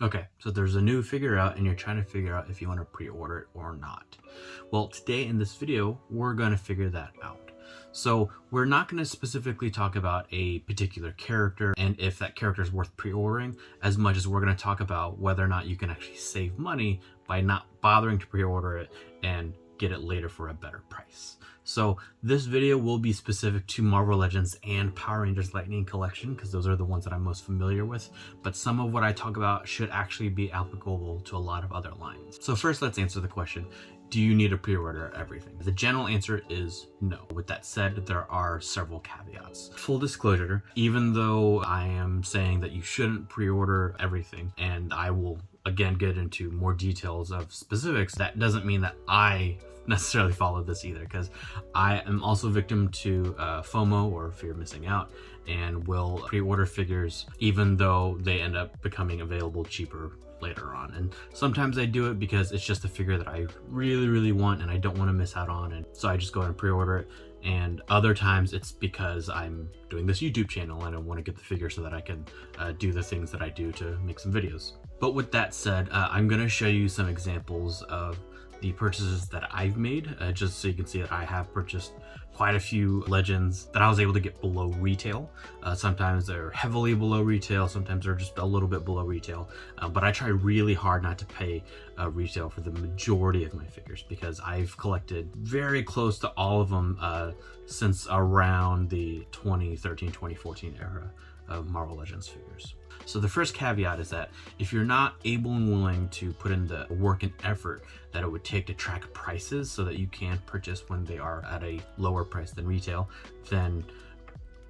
Okay, so there's a new figure out and you're trying to figure out if you want to pre-order it or not. Well, today in this video, we're going to figure that out. So we're not going to specifically talk about a particular character and if that character is worth pre-ordering, as much as we're going to talk about whether or not you can actually save money by not bothering to pre-order it and get it later for a better price. So this video will be specific to Marvel Legends and Power Rangers Lightning Collection because those are the ones that I'm most familiar with, but some of what I talk about should actually be applicable to a lot of other lines. So first, let's answer the question, do you need to pre-order everything? The general answer is no. With that said, there are several caveats. Full disclosure, even though I am saying that you shouldn't pre-order everything, and I will again get into more details of specifics, that doesn't mean that I necessarily follow this either, because I am also victim to FOMO, or fear of missing out, and will pre-order figures even though they end up becoming available cheaper later on. And sometimes I do it because it's just a figure that I really want and I don't want to miss out on, and so I just go ahead and pre-order it. And other times it's because I'm doing this YouTube channel and I want to get the figure so that I can do the things that I do to make some videos. But with that said, I'm going to show you some examples of the purchases that I've made, just so you can see that I have purchased quite a few Legends that I was able to get below retail. Sometimes they're heavily below retail, sometimes they're just a little bit below retail, but I try really hard not to pay retail for the majority of my figures because I've collected very close to all of them since around the 2013-2014 era of Marvel Legends figures. So the first caveat is that if you're not able and willing to put in the work and effort that it would take to track prices so that you can purchase when they are at a lower price than retail, then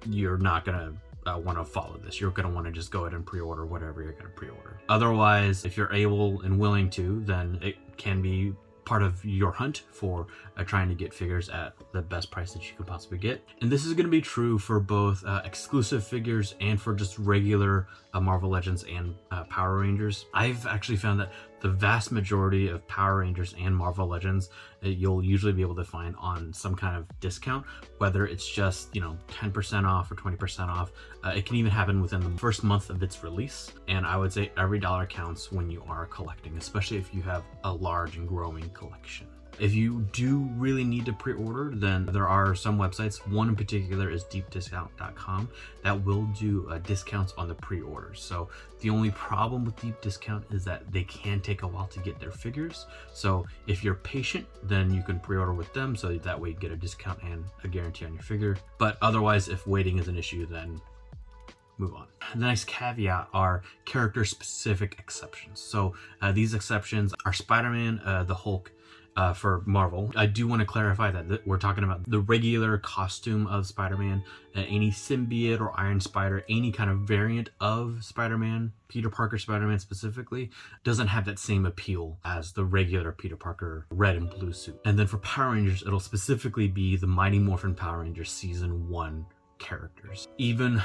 you're not gonna want to follow this. You're gonna want to just go ahead and pre-order whatever you're gonna pre-order. Otherwise, if you're able and willing to, then it can be part of your hunt for trying to get figures at the best price that you could possibly get. And this is going to be true for both exclusive figures and for just regular Marvel Legends and Power Rangers. I've actually found that the vast majority of Power Rangers and Marvel Legends you'll usually be able to find on some kind of discount, whether it's just 10% off or 20% off. It can even happen within the first month of its release, and I would say every dollar counts when you are collecting, especially if you have a large and growing collection. If you do really need to pre-order, then there are some websites. One in particular is deepdiscount.com that will do discounts on the pre-orders. So the only problem with Deep Discount is that they can take a while to get their figures. So if you're patient, then you can pre-order with them, so that way you get a discount and a guarantee on your figure. But otherwise, if waiting is an issue, then move on. The next caveat are character-specific exceptions. So these exceptions are Spider-Man, the Hulk, for Marvel. I do want to clarify that we're talking about the regular costume of Spider-Man. Any symbiote or Iron Spider, any kind of variant of Spider-Man, Peter Parker Spider-Man specifically, doesn't have that same appeal as the regular Peter Parker red and blue suit. And then for Power Rangers, it'll specifically be the Mighty Morphin Power Rangers Season 1 characters. Even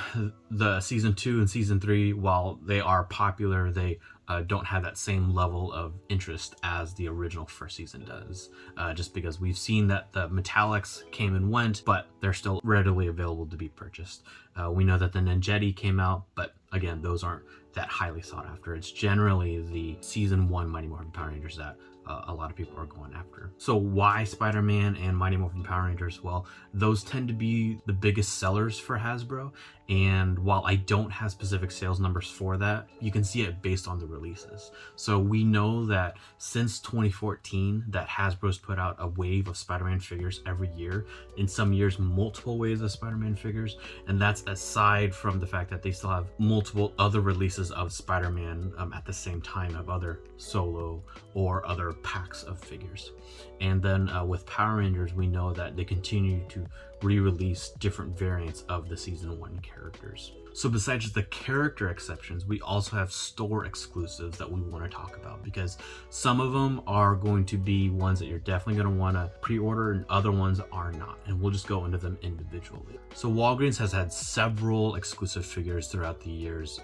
the Season 2 and Season 3, while they are popular, they don't have that same level of interest as the original first season does, just because we've seen that the metallics came and went, but they're still readily available to be purchased. We know that the Ninjetti came out, but again, those aren't that highly sought after. It's generally the Season 1 Mighty Morphin Power Rangers that a lot of people are going after. So why Spider-Man and Mighty Morphin Power Rangers? Well, those tend to be the biggest sellers for Hasbro, and while I don't have specific sales numbers for that, you can see it based on the releases. So we know that since 2014 that Hasbro's put out a wave of Spider-Man figures every year, in some years multiple waves of Spider-Man figures, and that's aside from the fact that they still have multiple other releases of Spider-Man at the same time, of other solo or other packs of figures. And then with Power Rangers, we know that they continue to re-release different variants of the Season 1 characters. So besides the character exceptions, we also have store exclusives that we want to talk about, because some of them are going to be ones that you're definitely going to want to pre-order and other ones are not, and we'll just go into them individually. So Walgreens has had several exclusive figures throughout the years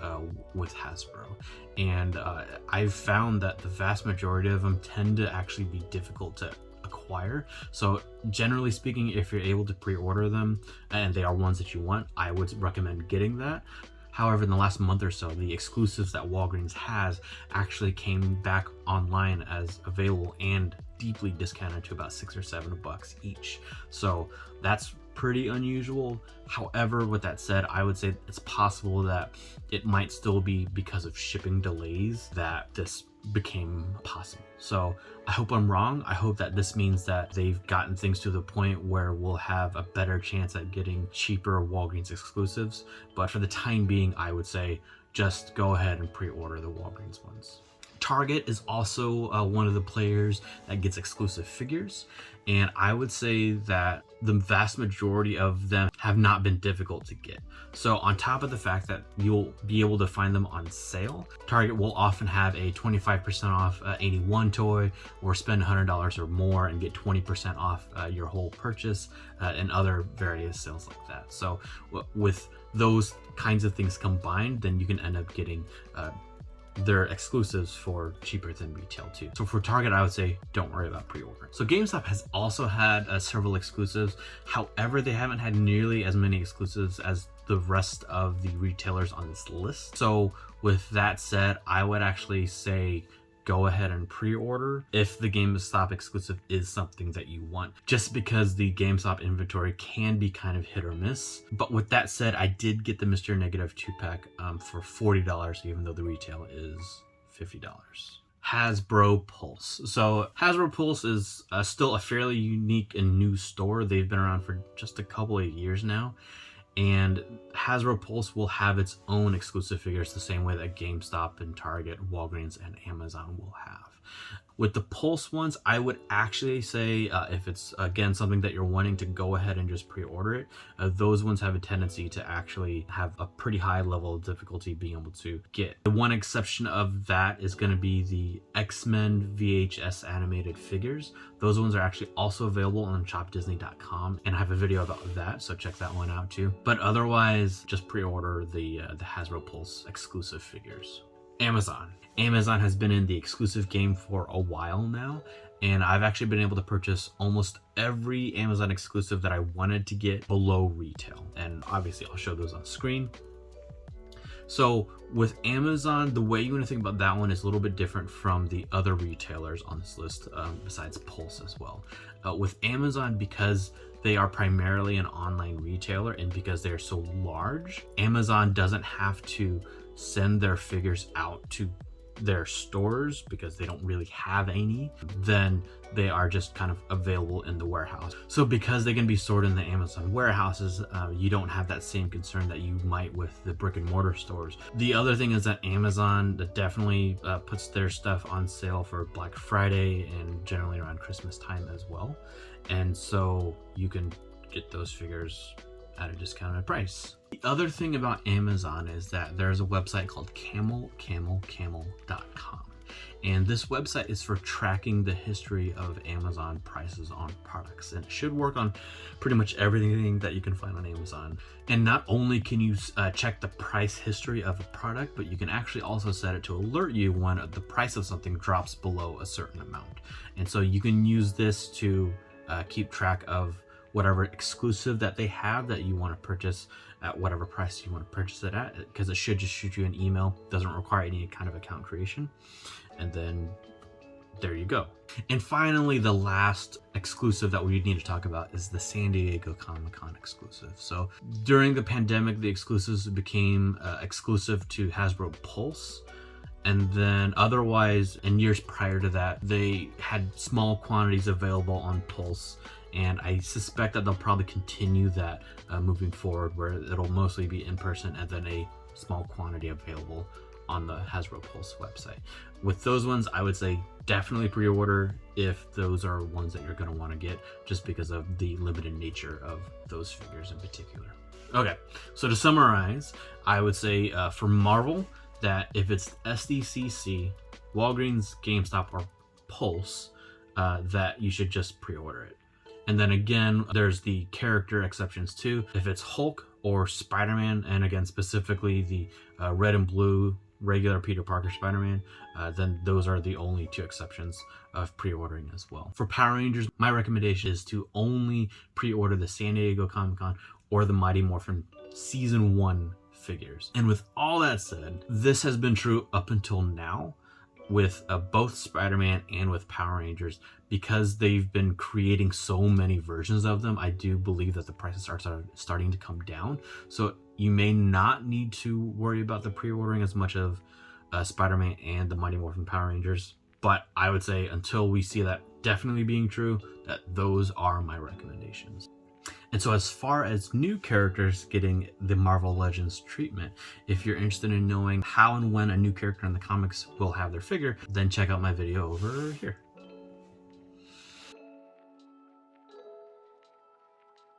with Hasbro, and I've found that the vast majority of them tend to actually be difficult to acquire. So generally speaking, if you're able to pre-order them and they are ones that you want, I would recommend getting that. However, in the last month or so, the exclusives that Walgreens has actually came back online as available and deeply discounted to about $6 or $7 each. So that's pretty unusual. However, with that said, I would say it's possible that it might still be because of shipping delays that this became possible. So I hope I'm wrong. I hope that this means that they've gotten things to the point where we'll have a better chance at getting cheaper Walgreens exclusives. But for the time being, I would say just go ahead and pre-order the Walgreens ones. Target is also one of the players that gets exclusive figures, and I would say that the vast majority of them have not been difficult to get. So on top of the fact that you'll be able to find them on sale, Target will often have a 25% off 81 toy, or spend $100 or more and get 20% off your whole purchase, and other various sales like that. So with those kinds of things combined, then you can end up getting their exclusives for cheaper than retail too. So for Target, I would say don't worry about pre-order. So GameStop has also had several exclusives. However, they haven't had nearly as many exclusives as the rest of the retailers on this list. So with that said, I would actually say go ahead and pre-order if the GameStop exclusive is something that you want, just because the GameStop inventory can be kind of hit or miss. But with that said, I did get the Mr. Negative 2-pack for $40, even though the retail is $50. Hasbro Pulse. So Hasbro Pulse is still a fairly unique and new store. They've been around for just a couple of years now. And Hasbro Pulse will have its own exclusive figures the same way that GameStop and Target, Walgreens, and Amazon will have. With the Pulse ones, I would actually say if it's, again, something that you're wanting to go ahead and just pre-order it, those ones have a tendency to actually have a pretty high level of difficulty being able to get. The one exception of that is going to be the X-Men VHS animated figures. Those ones are actually also available on shopdisney.com, and I have a video about that, so check that one out too. But otherwise, just pre-order the Hasbro Pulse exclusive figures. Amazon. Amazon has been in the exclusive game for a while now, and I've actually been able to purchase almost every Amazon exclusive that I wanted to get below retail. And obviously I'll show those on screen. So with Amazon, the way you want to think about that one is a little bit different from the other retailers on this list, besides Pulse as well. With Amazon, because they are primarily an online retailer and because they're so large, Amazon doesn't have to send their figures out to their stores because they don't really have any. Then they are just kind of available in the warehouse. So because they can be stored in the Amazon warehouses, you don't have that same concern that you might with the brick and mortar stores. The other thing is that Amazon definitely puts their stuff on sale for Black Friday and generally around Christmas time as well. And so you can get those figures at a discounted price. The other thing about Amazon is that there's a website called camel.com, and this website is for tracking the history of Amazon prices on products, and it should work on pretty much everything that you can find on Amazon. And not only can you check the price history of a product, but you can actually also set it to alert you when the price of something drops below a certain amount. And so you can use this to keep track of whatever exclusive that they have that you want to purchase at whatever price you want to purchase it at, because it should just shoot you an email. Doesn't require any kind of account creation. And then there you go. And finally, the last exclusive that we need to talk about is the San Diego Comic-Con exclusive. So during the pandemic, the exclusives became exclusive to Hasbro Pulse. And then otherwise, in years prior to that, they had small quantities available on Pulse. And I suspect that they'll probably continue that moving forward, where it'll mostly be in person and then a small quantity available on the Hasbro Pulse website. With those ones, I would say definitely pre-order if those are ones that you're going to want to get, just because of the limited nature of those figures in particular. Okay, so to summarize, I would say for Marvel, that if it's SDCC, Walgreens, GameStop, or Pulse, that you should just pre-order it. And then again, there's the character exceptions too. If it's Hulk or Spider-Man, and again, specifically the red and blue regular Peter Parker Spider-Man, then those are the only two exceptions of pre-ordering as well. For Power Rangers, my recommendation is to only pre-order the San Diego Comic-Con or the Mighty Morphin Season 1 figures. And with all that said, this has been true up until now with both Spider-Man and with Power Rangers. Because they've been creating so many versions of them, I do believe that the prices are starting to come down. So you may not need to worry about the pre-ordering as much of Spider-Man and the Mighty Morphin Power Rangers. But I would say until we see that definitely being true, that those are my recommendations. And so as far as new characters getting the Marvel Legends treatment, if you're interested in knowing how and when a new character in the comics will have their figure, then check out my video over here.